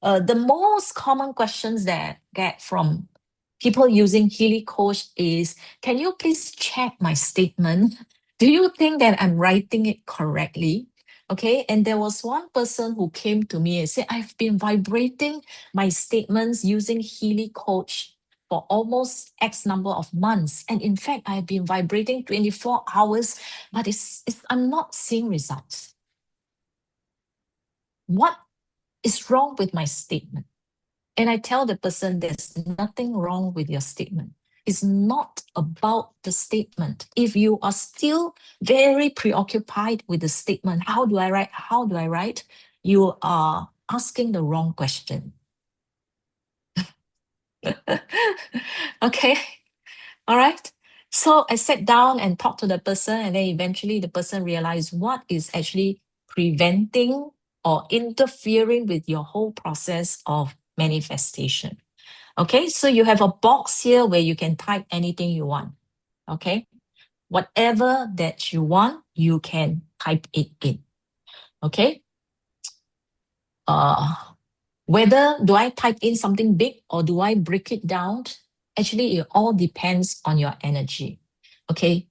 The most common questions that I get from people using Healy Coach is, can you please check my statement? Do you think that I'm writing it correctly? Okay, and there was one person who came to me and said, I've been vibrating my statements using Healy Coach for almost X number of months. And in fact, I've been vibrating 24 hours, but I'm not seeing results. What is wrong with my statement? And I tell the person, there's nothing wrong with your statement. It's not about the statement. If you are still very preoccupied with the statement, how do I write? How do I write? You are asking the wrong question. Okay. All right. So I sat down and talked to the person, and then eventually the person realized what is actually preventing or interfering with your whole process of manifestation. Okay, so you have a box here where you can type anything you want. Okay, whatever that you want, you can type it in. Okay, whether do I type in something big or do I break it down? Actually, it all depends on your energy. Okay,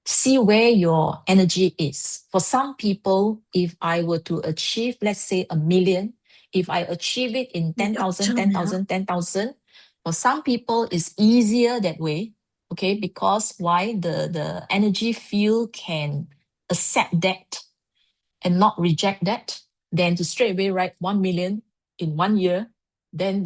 see where your energy is. For some people, if I were to achieve, let's say 1 million, if I achieve it in 10,000, 10,000, 10,000, for some people, it's easier that way, okay? Because why? The energy field can accept that and not reject that, then to straight away write 1 million in 1 year, then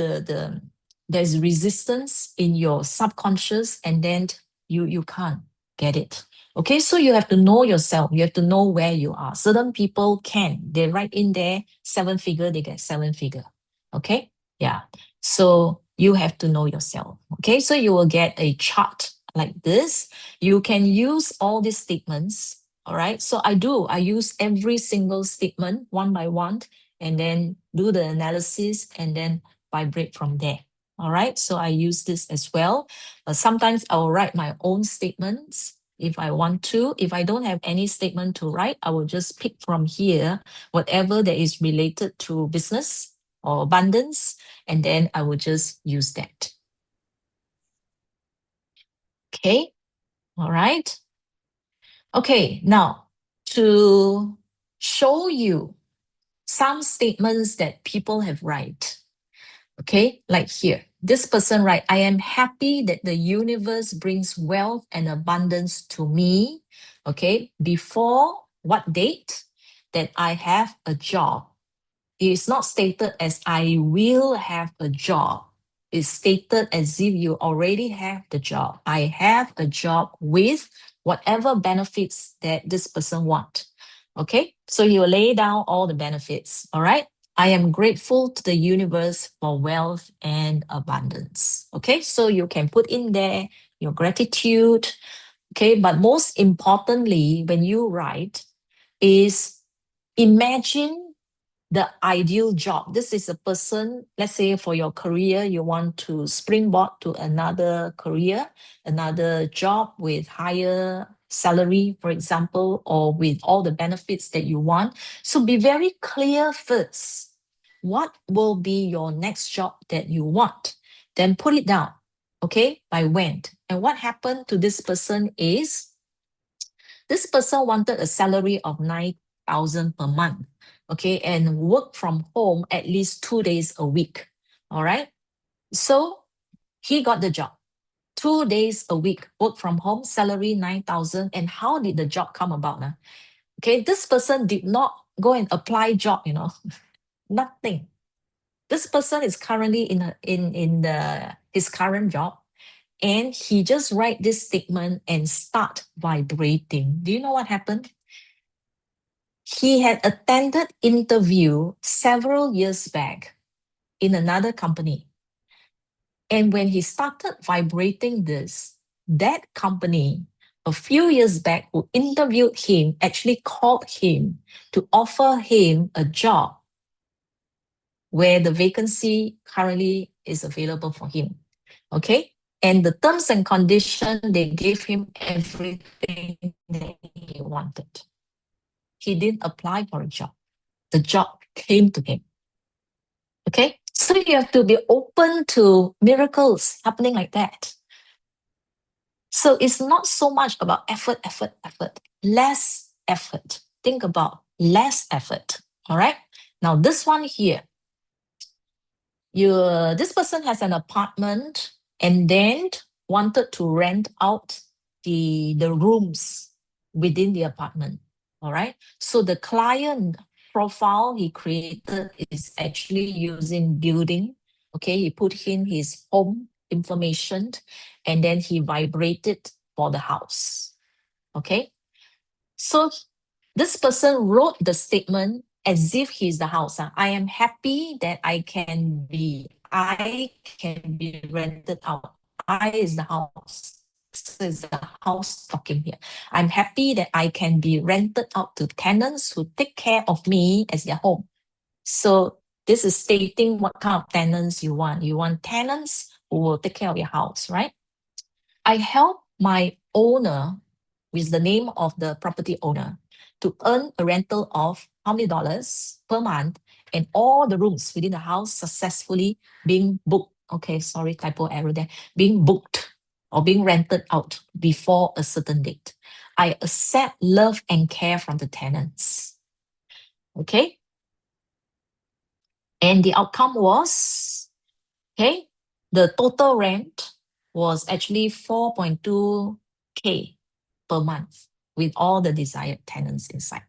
there's resistance in your subconscious, and then you can't get it. Okay, so you have to know yourself. You have to know where you are. Certain people can. They write in there 7 figure, they get 7 figure. Okay, yeah. So you have to know yourself. Okay, so you will get a chart like this. You can use all these statements. All right, so I use every single statement one by one and then do the analysis and then vibrate from there. All right, so I use this as well. Sometimes I will write my own statements if I want to. If I don't have any statement to write, I will just pick from here whatever that is related to business or abundance, and then I will just use that. Okay, all right. Okay, now to show you some statements that people have write. Okay, like here, this person write, I am happy that the universe brings wealth and abundance to me. Okay, before what date? That I have a job. It is not stated as I will have a job. It's stated as if you already have the job. I have a job with whatever benefits that this person want. Okay, so you lay down all the benefits. All right, I am grateful to the universe for wealth and abundance. Okay, so you can put in there your gratitude. Okay, but most importantly, when you write, is imagine the ideal job. This is a person, let's say for your career, you want to springboard to another career, another job with higher salary, for example, or with all the benefits that you want. So be very clear first. What will be your next job that you want? Then put it down, okay, by when. And what happened to this person is, this person wanted a salary of 9,000 per month, okay, and work from home at least 2 days a week. All right. So he got the job. 2 days a week, work from home, salary 9,000. And how did the job come about? Okay, this person did not go and apply job, nothing. This person is currently in his current job, and he just write this statement and start vibrating. Do you know what happened? He had attended interview several years back in another company. And when he started vibrating this, that company a few years back who interviewed him actually called him to offer him a job where the vacancy currently is available for him. Okay? And the terms and conditions, they gave him everything that he wanted. He didn't apply for a job. The job came to him. Okay, so you have to be open to miracles happening like that. So it's not so much about effort, less effort. Think about less effort. All right. Now this one here, this person has an apartment and then wanted to rent out the rooms within the apartment. All right. So the client profile he created is actually using building. Okay, he put in his home information and then he vibrated for the house. Okay, so this person wrote the statement as if he's the house. I am happy that I can be rented out. I is the house. So it's the house talking here. I'm happy that I can be rented out to tenants who take care of me as their home. So this is stating what kind of tenants you want. You want tenants who will take care of your house, right? I help my owner, with the name of the property owner, to earn a rental of how many dollars per month, and all the rooms within the house successfully being booked. Okay, sorry, typo error there. Being booked or being rented out before a certain date. I accept love and care from the tenants. Okay. And the outcome was, okay, the total rent was actually 4.2K per month with all the desired tenants inside.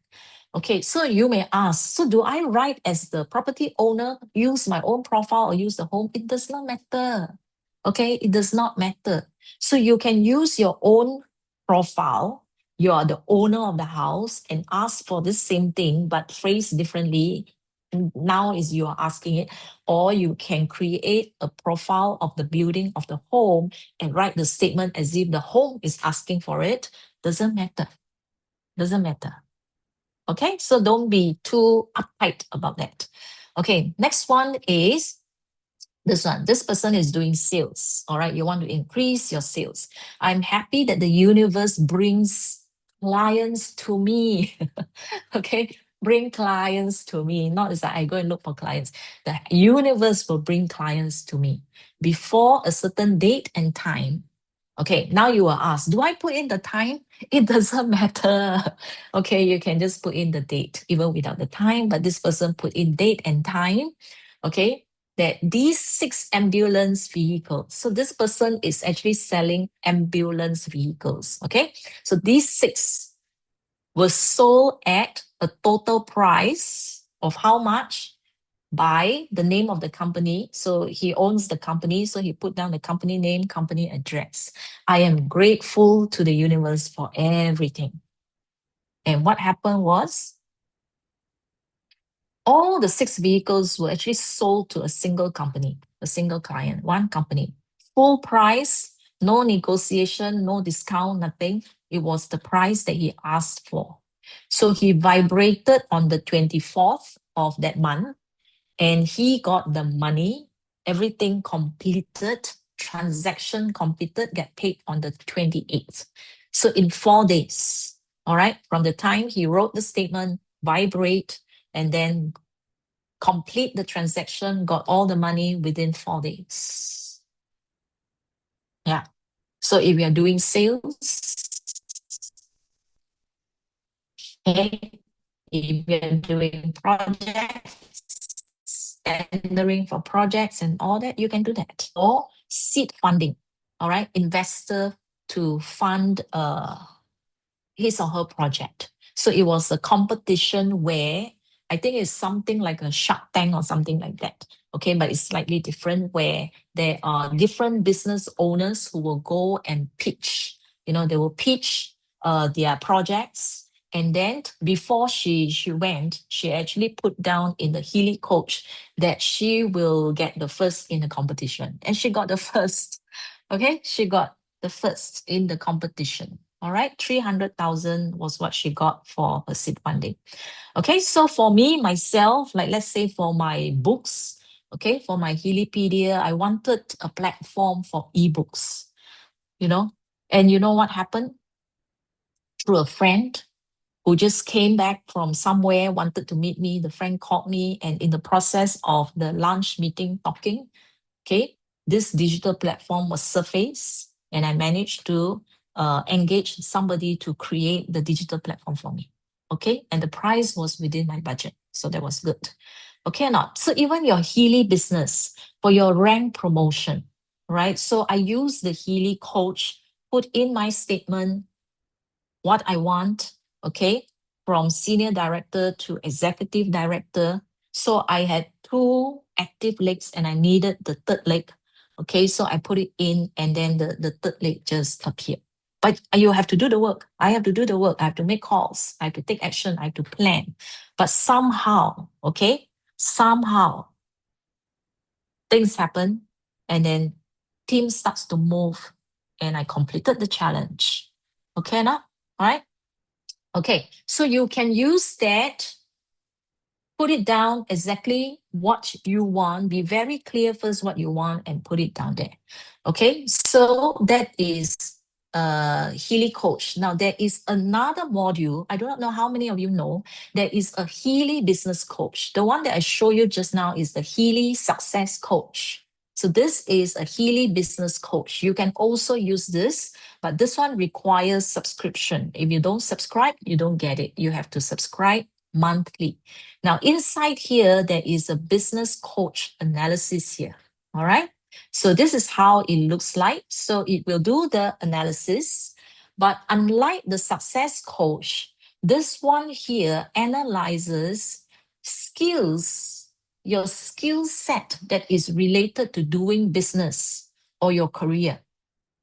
Okay, so you may ask, so do I write as the property owner, use my own profile or use the home? It does not matter. Okay, it does not matter. So you can use your own profile. You are the owner of the house and ask for this same thing, but phrase differently. Now is you are asking it, or you can create a profile of the building of the home and write the statement as if the home is asking for it. Doesn't matter. Doesn't matter. Okay, so don't be too uptight about that. Okay, next one is this one. This person is doing sales. All right, you want to increase your sales. I'm happy that the universe brings clients to me. Okay, bring clients to me. Not as I go and look for clients. The universe will bring clients to me before a certain date and time. Okay, now you will ask, do I put in the time? It doesn't matter. Okay, you can just put in the date, even without the time, but this person put in date and time. Okay, that these 6 ambulance vehicles. So this person is actually selling ambulance vehicles. Okay, so these 6 were sold at a total price of how much? By the name of the company. So he owns the company. So he put down the company name, company address. I am grateful to the universe for everything. And what happened was all the 6 vehicles were actually sold to a single company, a single client, one company. Full price, no negotiation, no discount, nothing. It was the price that he asked for. So he vibrated on the 24th of that month and he got the money, everything completed, transaction completed, get paid on the 28th. So in 4 days, all right, from the time he wrote the statement, vibrate, and then complete the transaction, got all the money within 4 days. Yeah. So if we are doing sales, okay, if we are doing projects, tendering for projects and all that, you can do that. Or seed funding, all right, investor to fund his or her project. So it was a competition where I think it's something like a Shark Tank or something like that. Okay, but it's slightly different where there are different business owners who will go and pitch. You know, they will pitch their projects. And then before she went, she actually put down in the Healy coach that she will get the first in the competition. And she got the first. Okay, she got the first in the competition. All right, 300,000 was what she got for her seed funding. Okay, so for me, myself, like let's say for my books, okay, for my Healypedia, I wanted a platform for ebooks, you know, and you know what happened? Through a friend, who just came back from somewhere, wanted to meet me. The friend called me, and in the process of the lunch meeting talking, okay, this digital platform was surfaced, and I managed to engage somebody to create the digital platform for me. Okay, and the price was within my budget, so that was good. Okay or not? So even your Healy business for your rank promotion, right? So I use the Healy coach, put in my statement what I want, okay, from senior director to executive director. So I had 2 active legs and I needed the third leg. Okay, so I put it in and then the third leg just appeared. But you have to do the work. I have to do the work. I have to make calls. I have to take action. I have to plan. But somehow, okay, somehow things happen and then team starts to move and I completed the challenge. Okay, now, all right? Okay, so you can use that, put it down exactly what you want, be very clear first what you want and put it down there. Okay, so that is Healy Coach. Now there is another module, I do not know how many of you know, there is a Healy Business Coach. The one that I show you just now is the Healy Success Coach. So this is a Healy Business Coach. You can also use this, but this one requires subscription. If you don't subscribe, you don't get it. You have to subscribe monthly. Now, inside here, there is a business coach analysis here. All right. So this is how it looks like. So it will do the analysis, but unlike the success coach, this one here analyzes skills, your skill set that is related to doing business or your career.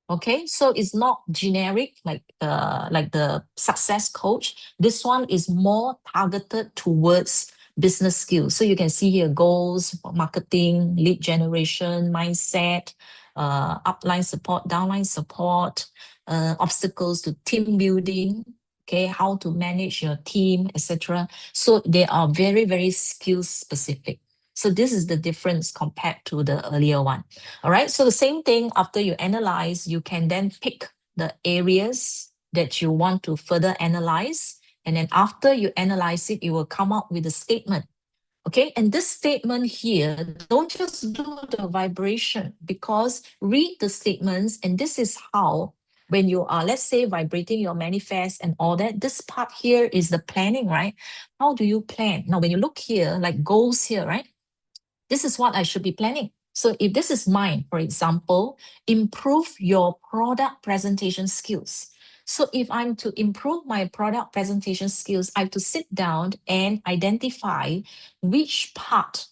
Okay, so it's not generic like the success coach. This one is more targeted towards business skills. So you can see here goals, marketing, lead generation, mindset, upline support, downline support, obstacles to team building, okay, how to manage your team, etc. So they are very, very skill specific. So this is the difference compared to the earlier one. All right, so the same thing after you analyze, you can then pick the areas that you want to further analyze. And then after you analyze it, you will come up with a statement. Okay, and this statement here, don't just do the vibration, because read the statements, and this is how, when you are, let's say, vibrating your manifest and all that, this part here is the planning, right? How do you plan? Now, when you look here, like goals here, right? This is what I should be planning. So if this is mine, for example, improve your product presentation skills. So if I'm to improve my product presentation skills, I have to sit down and identify which part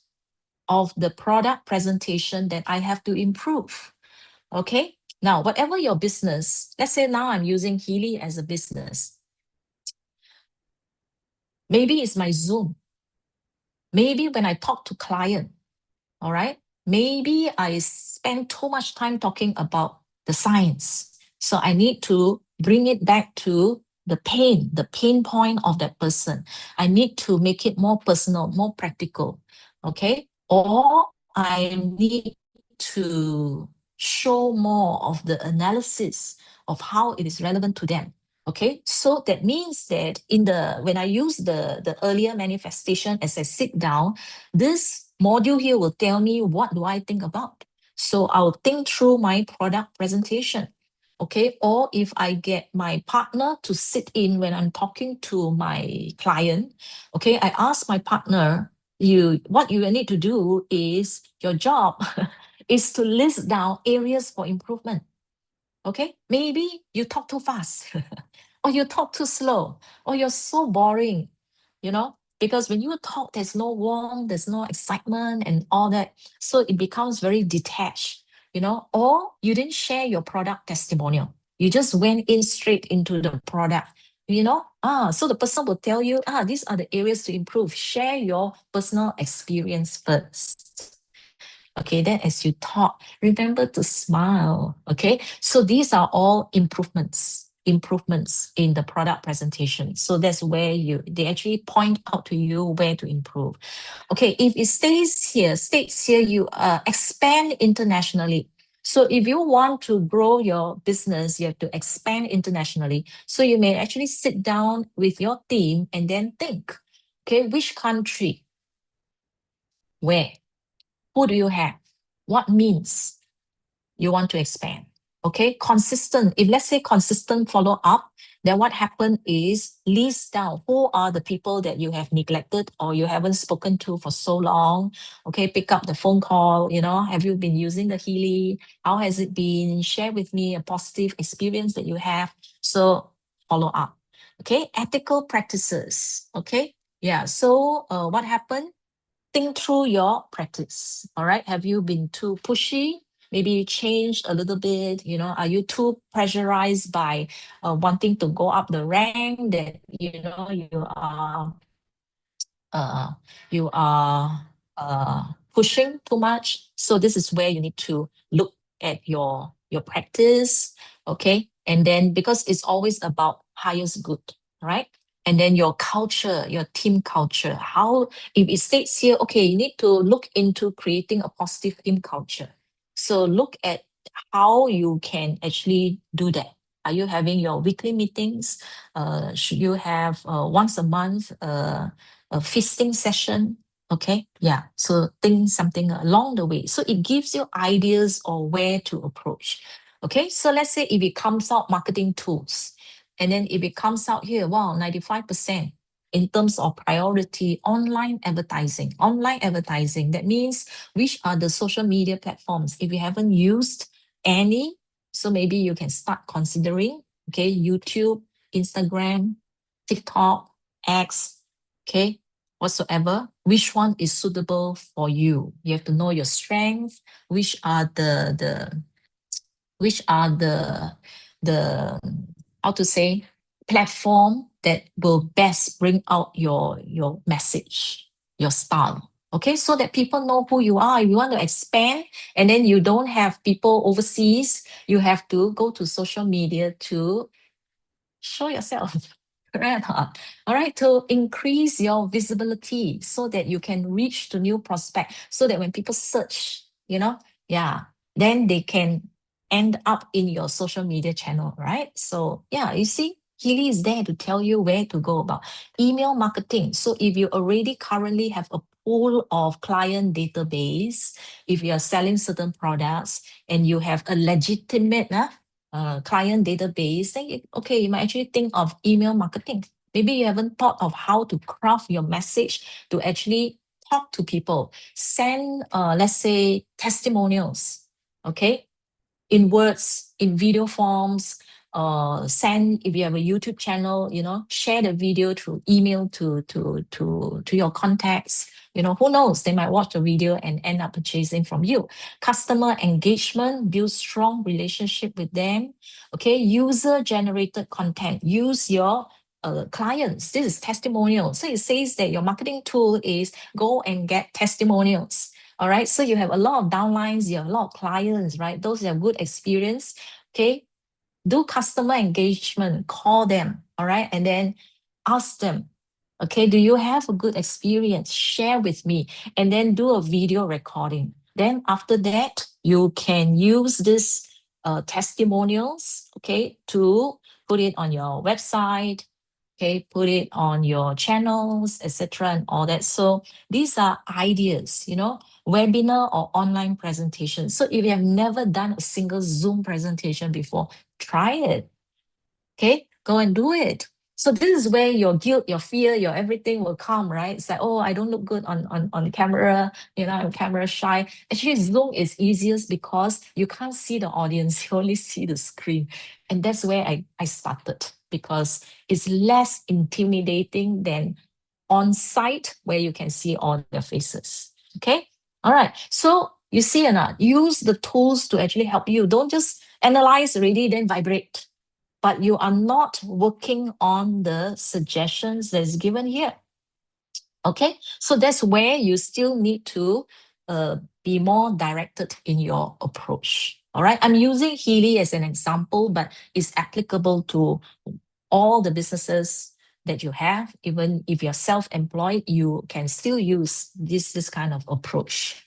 of the product presentation that I have to improve. Okay. Now, whatever your business, let's say now I'm using Healy as a business. Maybe it's my Zoom. Maybe when I talk to client, all right, maybe I spend too much time talking about the science. So I need to bring it back to the pain point of that person. I need to make it more personal, more practical, okay? Or I need to show more of the analysis of how it is relevant to them. Okay, so that means that when I use the earlier manifestation, as I sit down, this module here will tell me what do I think about. So I'll think through my product presentation. Okay, or if I get my partner to sit in when I'm talking to my client, okay, I ask my partner, what you need to do is, your job is to list down areas for improvement. Okay, maybe you talk too fast or you talk too slow or you're so boring, because when you talk, there's no warmth, there's no excitement and all that. So it becomes very detached, or you didn't share your product testimonial. You just went in straight into the product, so the person will tell you, these are the areas to improve. Share your personal experience first. Okay, then as you talk, remember to smile. Okay, so these are all improvements in the product presentation. So that's where they actually point out to you where to improve. Okay, if it states here, you expand internationally. So if you want to grow your business, you have to expand internationally. So you may actually sit down with your team and then think, okay, which country, where, who do you have, what means you want to expand. Okay, consistent. If let's say consistent follow up, then what happened is list down who are the people that you have neglected or you haven't spoken to for so long. Okay, pick up the phone call. Have you been using the Healy? How has it been? Share with me a positive experience that you have. So follow up. Okay, ethical practices. Okay, yeah. So what happened? Think through your practice. All right. Have you been too pushy? Maybe you changed a little bit. Are you too pressurized by wanting to go up the rank that uh, you are pushing too much? So this is where you need to look at your practice, okay? And then because it's always about highest good, right? And then your culture, your team culture. How if it states here, okay, you need to look into creating a positive team culture. So look at how you can actually do that. Are you having your weekly meetings? Should you have once a month a feasting session? Okay, yeah. So think something along the way. So it gives you ideas of where to approach. Okay, so let's say if it comes out marketing tools, and then if it comes out here, wow, 95% in terms of priority, online advertising. Online advertising, that means which are the social media platforms. If you haven't used any, so maybe you can start considering, okay, YouTube, Instagram, TikTok, X, okay, whatsoever, which one is suitable for you. You have to know your strengths, which are the how to say platform that will best bring out your message, your style. Okay, so that people know who you are. If you want to expand and then you don't have people overseas, you have to go to social media to show yourself. Correct. All right, to increase your visibility so that you can reach to new prospect, so that when people search, yeah, then they can end up in your social media channel, right? So yeah, you see, Healy is there to tell you where to go about email marketing. So if you already currently have a pool of client database, if you are selling certain products and you have a legitimate client database, then okay, you might actually think of email marketing. Maybe you haven't thought of how to craft your message to actually talk to people. Send, let's say, testimonials, okay, in words, in video forms, send if you have a YouTube channel, share the video through email to your contacts. Who knows? They might watch the video and end up purchasing from you. Customer engagement, build strong relationship with them. Okay, user-generated content. Use your clients. This is testimonial. So it says that your marketing tool is go and get testimonials. All right. So you have a lot of downlines, you have a lot of clients, right? Those that have good experience. Okay. Do customer engagement, call them. All right. And then ask them, okay, do you have a good experience? Share with me. And then do a video recording. Then after that, you can use this testimonials, okay, to put it on your website, okay, put it on your channels, etc., and all that. So these are ideas, webinar or online presentation. So if you have never done a single Zoom presentation before, try it. Okay, go and do it. So this is where your guilt, your fear, your everything will come, right? It's like, oh, I don't look good on camera, I'm camera shy. Actually, Zoom is easiest because you can't see the audience, you only see the screen. And that's where I started, because it's less intimidating than on site where you can see all their faces. Okay. All right. So you see or not, use the tools to actually help you. Don't just analyze already, then vibrate. But you are not working on the suggestions that's given here. Okay. So that's where you still need to be more directed in your approach. All right. I'm using Healy as an example, but it's applicable to all the businesses that you have. Even if you're self-employed, you can still use this kind of approach.